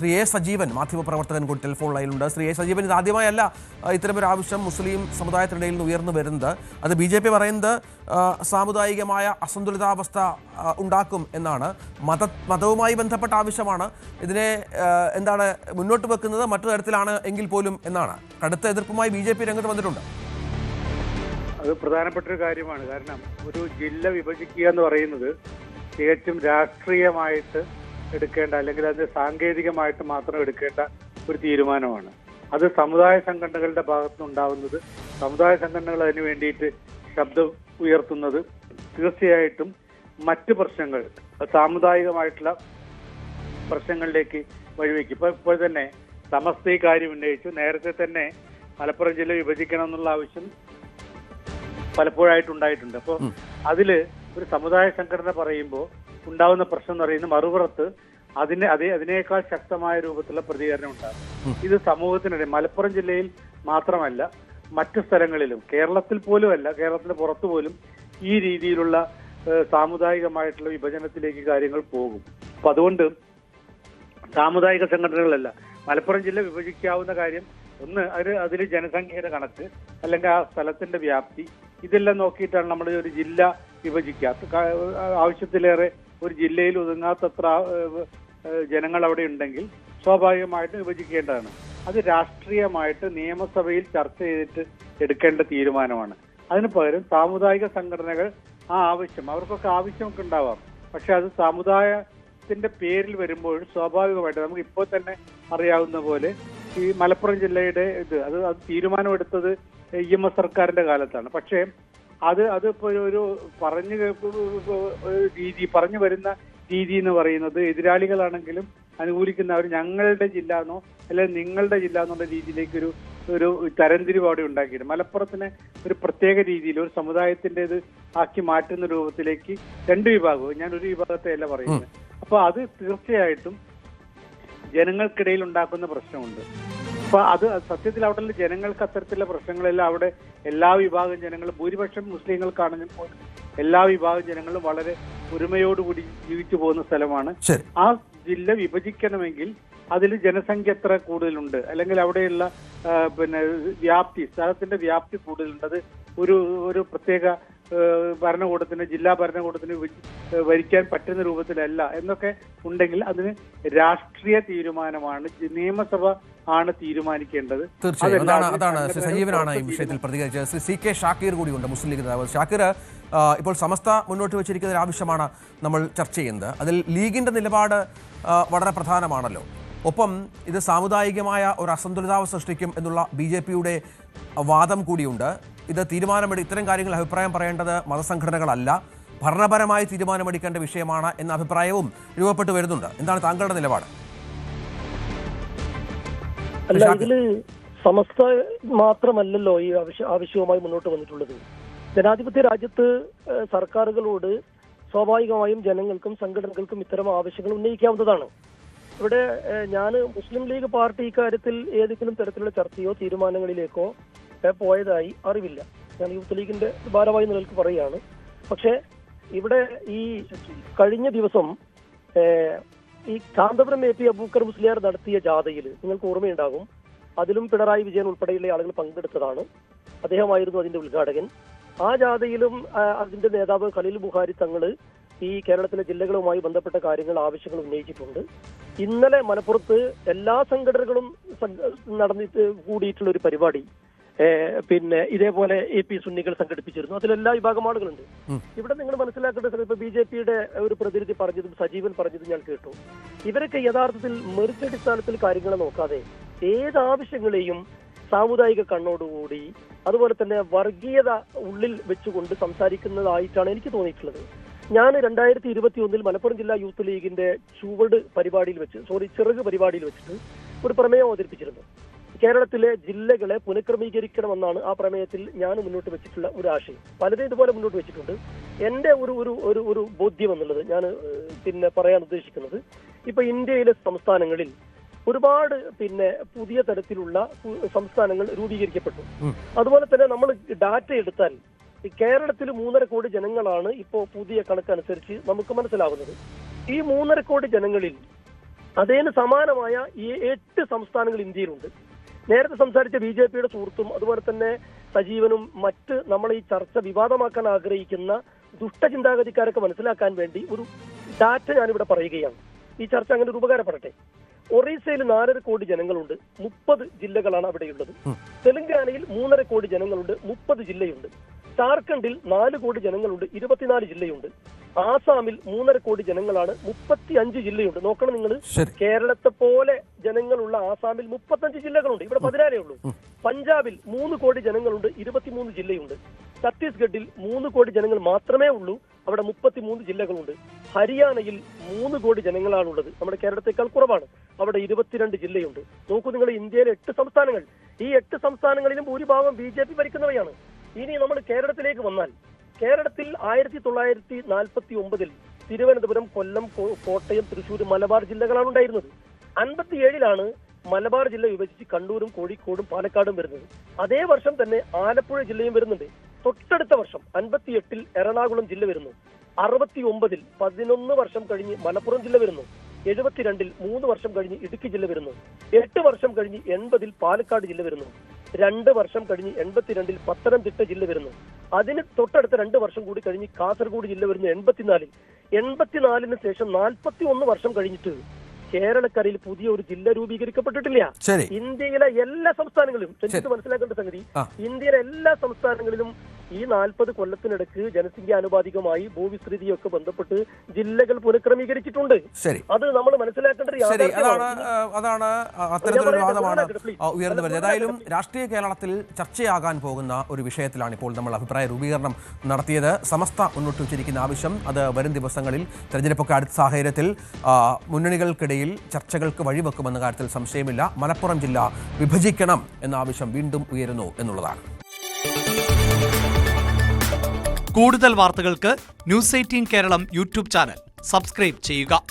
Shri A Sajeevan മാധ്യമപ്രവർത്തകൻ കൂടി telephone ലൈനിലുണ്ട്. Shri A Sajeevan, ഇത് ആദ്യമായല്ല ഇത്തരമൊരു ആവശ്യം മുസ്ലിം സമുദായത്തിനിടയിൽ നിന്ന് ഉയർന്നു വരുന്നത്. അത് BJP പറയുന്നത് സാമുദായികമായ അസന്തുലിതാവസ്ഥ ഉണ്ടാക്കും എന്നാണ്. മതവുമായി ബന്ധപ്പെട്ട ആവശ്യമാണ്. ഇതിനെ മുന്നോട്ട് വെക്കുന്നത് മറ്റു തരത്തിലാണ് എങ്കിൽ പോലും എന്നാണ്. കടുത്ത എതിർപ്പുമായി BJP രംഗത്ത് വന്നിട്ടുണ്ട്. അത് പ്രധാനപ്പെട്ട ഒരു കാര്യമാണ്. കാരണം ഒരു ജില്ല വിഭജിക്കുക എന്ന് പറയുന്നത് തികച്ചും രാഷ്ട്രീയമായിട്ട് എടുക്കേണ്ട, അല്ലെങ്കിൽ അത് സാങ്കേതികമായിട്ട് മാത്രം എടുക്കേണ്ട ഒരു തീരുമാനമാണ്. അത് സമുദായ സംഘടനകളുടെ ഭാഗത്തുനിന്നുണ്ടാവുന്നത്, സമുദായ സംഘടനകൾ അതിന് വേണ്ടിയിട്ട് ശബ്ദം ഉയർത്തുന്നത് തീർച്ചയായിട്ടും മറ്റ് പ്രശ്നങ്ങൾ, സാമുദായികമായിട്ടുള്ള പ്രശ്നങ്ങളിലേക്ക് വഴിവെക്കും. ഇപ്പോൾ തന്നെ സമസ്ത ഈ കാര്യം ഉന്നയിച്ചു. നേരത്തെ തന്നെ മലപ്പുറം ജില്ല വിഭജിക്കണം എന്നുള്ള ആവശ്യം പലപ്പോഴായിട്ടുണ്ടായിട്ടുണ്ട്. അപ്പോൾ അതില് ഒരു സമുദായ സംഘടന പറയുമ്പോൾ ഉണ്ടാവുന്ന പ്രശ്നം എന്ന് പറയുന്നത് മറുപുറത്ത് അതിനേക്കാൾ ശക്തമായ രൂപത്തിലുള്ള പ്രതികരണം ഉണ്ടാകും. ഇത് സമൂഹത്തിനിടെ മലപ്പുറം ജില്ലയിൽ മാത്രമല്ല മറ്റു സ്ഥലങ്ങളിലും, കേരളത്തിൽ പോലും അല്ല, കേരളത്തിന് പുറത്തു പോലും ഈ രീതിയിലുള്ള സാമുദായികമായിട്ടുള്ള വിഭജനത്തിലേക്ക് കാര്യങ്ങൾ പോകും. അപ്പൊ അതുകൊണ്ട് സാമുദായിക സംഘടനകളല്ല, മലപ്പുറം ജില്ല വിഭജിക്കാവുന്ന കാര്യം ഒന്ന് അതിൽ ജനസംഖ്യയുടെ കണക്ക്, അല്ലെങ്കിൽ ആ സ്ഥലത്തിന്റെ വ്യാപ്തി, ഇതെല്ലാം നോക്കിയിട്ടാണ് നമ്മൾ ഒരു ജില്ല വിഭജിക്കുക. ആവശ്യത്തിലേറെ ഒരു ജില്ലയിൽ ഒതുങ്ങാത്തത്ര ജനങ്ങൾ അവിടെ ഉണ്ടെങ്കിൽ സ്വാഭാവികമായിട്ടും വിഭജിക്കേണ്ടതാണ്. അത് രാഷ്ട്രീയമായിട്ട് നിയമസഭയിൽ ചർച്ച ചെയ്തിട്ട് എടുക്കേണ്ട തീരുമാനമാണ്. അതിന് പകരം സാമുദായിക സംഘടനകൾ ആ ആവശ്യം, അവർക്കൊക്കെ ആവശ്യമൊക്കെ ഉണ്ടാവാം, പക്ഷെ അത് സമുദായത്തിന്റെ പേരിൽ വരുമ്പോൾ സ്വാഭാവികമായിട്ട് നമുക്ക് ഇപ്പോൾ തന്നെ അറിയാവുന്ന പോലെ ഈ മലപ്പുറം ജില്ലയുടെ അത് തീരുമാനമെടുത്തത് EMS സർക്കാരിന്റെ കാലത്താണ്. പക്ഷേ അതിപ്പോ ഒരു പറഞ്ഞു വരുന്ന രീതി എന്ന് പറയുന്നത് എതിരാളികളാണെങ്കിലും അനുകൂലിക്കുന്നവർ ഞങ്ങളുടെ ജില്ല എന്നോ അല്ലെങ്കിൽ നിങ്ങളുടെ ജില്ല എന്നുള്ള രീതിയിലേക്ക് ഒരു തരംതിരിവ് അവിടെ ഉണ്ടാക്കിയിട്ട് മലപ്പുറത്തിനെ ഒരു പ്രത്യേക രീതിയിൽ ഒരു സമുദായത്തിൻ്റെത് ആക്കി മാറ്റുന്ന രൂപത്തിലേക്ക് രണ്ട് വിഭാഗവും, ഞാൻ ഒരു വിഭാഗത്തെ അല്ല പറയുന്നത്. അപ്പൊ അത് തീർച്ചയായിട്ടും ജനങ്ങൾക്കിടയിൽ ഉണ്ടാക്കുന്ന പ്രശ്നമുണ്ട്. അപ്പൊ അത് സത്യത്തിൽ അവിടെയുള്ള ജനങ്ങൾക്ക് അത്തരത്തിലുള്ള പ്രശ്നങ്ങളെല്ലാം അവിടെ എല്ലാ വിഭാഗം ജനങ്ങളും, ഭൂരിപക്ഷം മുസ്ലിങ്ങൾക്കാണെങ്കിൽ പോലും എല്ലാ വിഭാഗം ജനങ്ങളും വളരെ ഒരുമയോടുകൂടി ജീവിച്ചു പോകുന്ന സ്ഥലമാണ്. ആ ജില്ല വിഭജിക്കണമെങ്കിൽ അതിൽ ജനസംഖ്യ എത്ര കൂടുതലുണ്ട്, അല്ലെങ്കിൽ അവിടെയുള്ള വ്യാപ്തി, സ്ഥലത്തിന്റെ വ്യാപ്തി കൂടുതലുണ്ട്, അത് ഒരു പ്രത്യേക ഭരണകൂടത്തിന്, ജില്ലാ ഭരണകൂടത്തിന് ഭരിക്കാൻ പറ്റുന്ന രൂപത്തിലല്ല എന്നൊക്കെ ഉണ്ടെങ്കിൽ അതിന് രാഷ്ട്രീയ തീരുമാനമാണ്, നിയമസഭ ആണ് തീരുമാനിക്കേണ്ടത്. തീർച്ചയായും അതാണ് സജീവനാണ് ഈ വിഷയത്തിൽ പ്രതികരിച്ചത്. CK ഷാക്കീർ കൂടിയുണ്ട്, മുസ്ലിം ലീഗ് നേതാവ്. ഷാക്കീർ, ഇപ്പോൾ സമസ്ത മുന്നോട്ട് വെച്ചിരിക്കുന്ന ഒരു ആവശ്യമാണ് നമ്മൾ ചർച്ച ചെയ്യുന്നത്. അതിൽ ലീഗിന്റെ നിലപാട് വളരെ പ്രധാനമാണല്ലോ. ഒപ്പം ഇത് സാമുദായികമായ ഒരു അസന്തുലിതാവസ്ഥ സൃഷ്ടിക്കും എന്നുള്ള BJPയുടെ വാദം കൂടിയുണ്ട്. ഇത് ഇത്തരം കാര്യങ്ങൾ അഭിപ്രായം പറയേണ്ടത് മതസംഘടനകളല്ല, ഭരണപരമായി തീരുമാനമെടുക്കേണ്ട വിഷയമാണ് എന്ന അഭിപ്രായവും രൂപപ്പെട്ടു വരുന്നുണ്ട്. എന്താണ് താങ്കളുടെ നിലപാട്? അല്ല, ഇതില് സമസ്ത മാത്രമല്ലല്ലോ ഈ ആവശ്യവുമായി മുന്നോട്ട് വന്നിട്ടുള്ളത്. ജനാധിപത്യ രാജ്യത്ത് സർക്കാരുകളോട് സ്വാഭാവികമായും ജനങ്ങൾക്കും സംഘടനകൾക്കും ഇത്തരം ആവശ്യങ്ങൾ ഉന്നയിക്കാവുന്നതാണ്. ഇവിടെ ഞാൻ മുസ്ലിം ലീഗ് പാർട്ടി ഇക്കാര്യത്തിൽ ഏതെങ്കിലും തരത്തിലുള്ള ചർച്ചയോ തീരുമാനങ്ങളിലേക്കോ പോയതായി അറിവില്ല. ഞാൻ യൂത്ത് ലീഗിന്റെ ഭാരവാഹി നിലക്ക് പറയുകയാണ്. പക്ഷെ ഇവിടെ ഈ കഴിഞ്ഞ ദിവസം ഈ കാന്തപുരം AP അബൂക്കർ മുസ്ലിയാർ നടത്തിയ ജാഥയിൽ നിങ്ങൾക്ക് ഓർമ്മയുണ്ടാകും, അതിലും പിണറായി വിജയൻ ഉൾപ്പെടെയുള്ള ആളുകൾ പങ്കെടുത്തതാണ്. അദ്ദേഹമായിരുന്നു അതിന്റെ ഉദ്ഘാടകൻ. ആ ജാഥയിലും അതിന്റെ നേതാവ് ഖലീൽ ബുഖാരി തങ്ങള് ഈ കേരളത്തിലെ ജില്ലകളുമായി ബന്ധപ്പെട്ട കാര്യങ്ങൾ, ആവശ്യങ്ങൾ ഉന്നയിച്ചിട്ടുണ്ട്. ഇന്നലെ മലപ്പുറത്ത് എല്ലാ സംഘടനകളും നടന്നിട്ട് കൂടിയിട്ടുള്ള ഒരു പരിപാടി ഇതേപോലെ AP സുന്നികൾ സംഘടിപ്പിച്ചിരുന്നു. അതിലെല്ലാ വിഭാഗം ആളുകളുണ്ട്. ഇവിടെ നിങ്ങൾ മനസ്സിലാക്കേണ്ടത്, ഇപ്പൊ BJPയുടെ ഒരു പ്രതിനിധി പറഞ്ഞതും സജീവൻ പറഞ്ഞതും ഞാൻ കേട്ടു. ഇവരൊക്കെ യഥാർത്ഥത്തിൽ മെറിറ്റ് അടിസ്ഥാനത്തിൽ കാര്യങ്ങളെ നോക്കാതെ ഏത് ആവശ്യങ്ങളെയും സാമുദായിക കണ്ണോടുകൂടി അതുപോലെ തന്നെ വർഗീയത ഉള്ളിൽ വെച്ചുകൊണ്ട് സംസാരിക്കുന്നതായിട്ടാണ് എനിക്ക് തോന്നിയിട്ടുള്ളത്. ഞാൻ 2021 മലപ്പുറം ജില്ലാ യൂത്ത് ലീഗിന്റെ ചിറക് പരിപാടിയിൽ വെച്ചിട്ട് ഒരു പ്രമേയം അവതരിപ്പിച്ചിരുന്നു. കേരളത്തിലെ ജില്ലകളെ പുനഃക്രമീകരിക്കണമെന്നാണ് ആ പ്രമേയത്തിൽ ഞാൻ മുന്നോട്ട് വെച്ചിട്ടുള്ള ഒരു ആശയം. പലരും ഇതുപോലെ മുന്നോട്ട് വെച്ചിട്ടുണ്ട്. എന്റെ ഒരു ബോധ്യം എന്നുള്ളത് ഞാൻ പറയാൻ ഉദ്ദേശിക്കുന്നത്, ഇപ്പൊ ഇന്ത്യയിലെ സംസ്ഥാനങ്ങളിൽ ഒരുപാട് പുതിയ തരത്തിലുള്ള സംസ്ഥാനങ്ങൾ രൂപീകരിക്കപ്പെട്ടു. അതുപോലെ തന്നെ നമ്മൾ ഡാറ്റ എടുത്താൽ കേരളത്തിൽ 3.5 കോടി ജനങ്ങളാണ് ഇപ്പോൾ പുതിയ കണക്കനുസരിച്ച് നമുക്ക് മനസ്സിലാവുന്നത്. ഈ 3.5 കോടി ജനങ്ങളിൽ അതിന് സമാനമായ ഈ 8 സംസ്ഥാനങ്ങൾ ഇന്ത്യയിലുണ്ട്. നേരത്തെ സംസാരിച്ച BJPയുടെ സുഹൃത്തും അതുപോലെ തന്നെ സജീവനും മറ്റ് നമ്മൾ ഈ ചർച്ച വിവാദമാക്കാൻ ആഗ്രഹിക്കുന്ന ദുഷ്ടചിന്താഗതിക്കാരൊക്കെ മനസ്സിലാക്കാൻ വേണ്ടി ഒരു ഡാറ്റ ഞാനിവിടെ പറയുകയാണ്. ഈ ചർച്ച അങ്ങനെ ഒരു ഉപകാരപ്പെടട്ടെ. ഒറീസയിൽ 4.5 കോടി ജനങ്ങളുണ്ട്, 30 ജില്ലകളാണ് അവിടെയുള്ളത്. തെലങ്കാനയിൽ 3.5 കോടി ജനങ്ങളുണ്ട്, 30 ജില്ലയുണ്ട്. ജാർഖണ്ഡിൽ 4 കോടി ജനങ്ങളുണ്ട്, 24 ജില്ലയുണ്ട്. ആസാമിൽ 3.5 കോടി ജനങ്ങളാണ്, 35 ജില്ലയുണ്ട്. നോക്കണം നിങ്ങൾ, കേരളത്തെ പോലെ ജനങ്ങളുള്ള ആസാമിൽ 35 ജില്ലകളുണ്ട്, ഇവിടെ 14 ഉള്ളൂ. പഞ്ചാബിൽ 3 കോടി ജനങ്ങളുണ്ട്, 23 ജില്ലയുണ്ട്. ഛത്തീസ്ഗഡിൽ 3 കോടി ജനങ്ങൾ മാത്രമേ ഉള്ളൂ, അവിടെ 33 ജില്ലകളുണ്ട്. ഹരിയാനയിൽ 3 കോടി ജനങ്ങളാണുള്ളത്, നമ്മുടെ കേരളത്തെക്കാൾ കുറവാണ്, അവിടെ 22 ജില്ലയുണ്ട്. നോക്കൂ നിങ്ങൾ, ഇന്ത്യയിലെ 8 സംസ്ഥാനങ്ങൾ, ഈ 8 സംസ്ഥാനങ്ങളിലും ഭൂരിഭാഗം BJP ഭരിക്കുന്നവയാണ്. ഇനി നമ്മൾ കേരളത്തിലേക്ക് വന്നാൽ, കേരളത്തിൽ 1949 തിരുവനന്തപുരം, കൊല്ലം, കോട്ടയം, തൃശ്ശൂർ, മലബാർ ജില്ലകളാണ് ഉണ്ടായിരുന്നത്. 57 മലബാർ ജില്ല വിഭജിച്ച് കണ്ണൂരും കോഴിക്കോടും പാലക്കാടും വരുന്നത്. അതേ വർഷം തന്നെ ആലപ്പുഴ ജില്ലയും വരുന്നുണ്ട്. തൊട്ടടുത്ത വർഷം 58 എറണാകുളം ജില്ല വരുന്നു. 69 11 വർഷം കഴിഞ്ഞ് മലപ്പുറം ജില്ല വരുന്നു. 72 3 വർഷം കഴിഞ്ഞ് ഇടുക്കി ജില്ല വരുന്നു. 8 വർഷം കഴിഞ്ഞ് 80 പാലക്കാട് ജില്ല വരുന്നു. 2 വർഷം കഴിഞ്ഞ് 82 പത്തനംതിട്ട ജില്ല വരുന്നു. അതിന് തൊട്ടടുത്ത 2 വർഷം കൂടി കഴിഞ്ഞ് കാസർഗോഡ് ജില്ല വരുന്നു. 84 ശേഷം 41 വർഷം കഴിഞ്ഞിട്ട് കേരളക്കരയിൽ പുതിയ ഒരു ജില്ല രൂപീകരിക്കപ്പെട്ടിട്ടില്ല. ഇന്ത്യയിലെ എല്ലാ സംസ്ഥാനങ്ങളിലും മനസ്സിലാക്കേണ്ട സംഗതി, ഇന്ത്യയിലെ എല്ലാ സംസ്ഥാനങ്ങളിലും ഈ 40 കൊല്ലത്തിനിടയ്ക്ക് ജനസംഖ്യ ആനുപാതികമായി ഭൂവിസ്തൃതിയൊക്കെ ബന്ധപ്പെട്ട് ജില്ലകൾ പുനഃക്രമീകരിച്ചിട്ടുണ്ട്. അത് നമ്മൾ മനസ്സിലാക്കേണ്ട അതാണ് അത്തരത്തിലൊരു വാദമാണ് ഉയർന്നു വരുന്നത്. ഏതായാലും രാഷ്ട്രീയ കേരളത്തിൽ ചർച്ചയാകാൻ പോകുന്ന ഒരു വിഷയത്തിലാണ് ഇപ്പോൾ നമ്മൾ അഭിപ്രായ രൂപീകരണം നടത്തിയത്. സമസ്ത മുന്നോട്ട് വച്ചിരിക്കുന്ന ആവശ്യം അത് വരും ദിവസങ്ങളിൽ തെരഞ്ഞെടുപ്പൊക്കെ അടുത്ത സാഹചര്യത്തിൽ മുന്നണികൾക്കിടയിൽ ചർച്ചകൾക്ക് വഴിവെക്കുമെന്ന കാര്യത്തിൽ സംശയമില്ല. മലപ്പുറം ജില്ല വിഭജിക്കണം എന്ന ആവശ്യം വീണ്ടും ഉയരുന്നു എന്നുള്ളതാണ്. കൂടുതൽ വാർത്തകൾക്ക് News 18 Keralam YouTube channel subscribe ചെയ്യുക.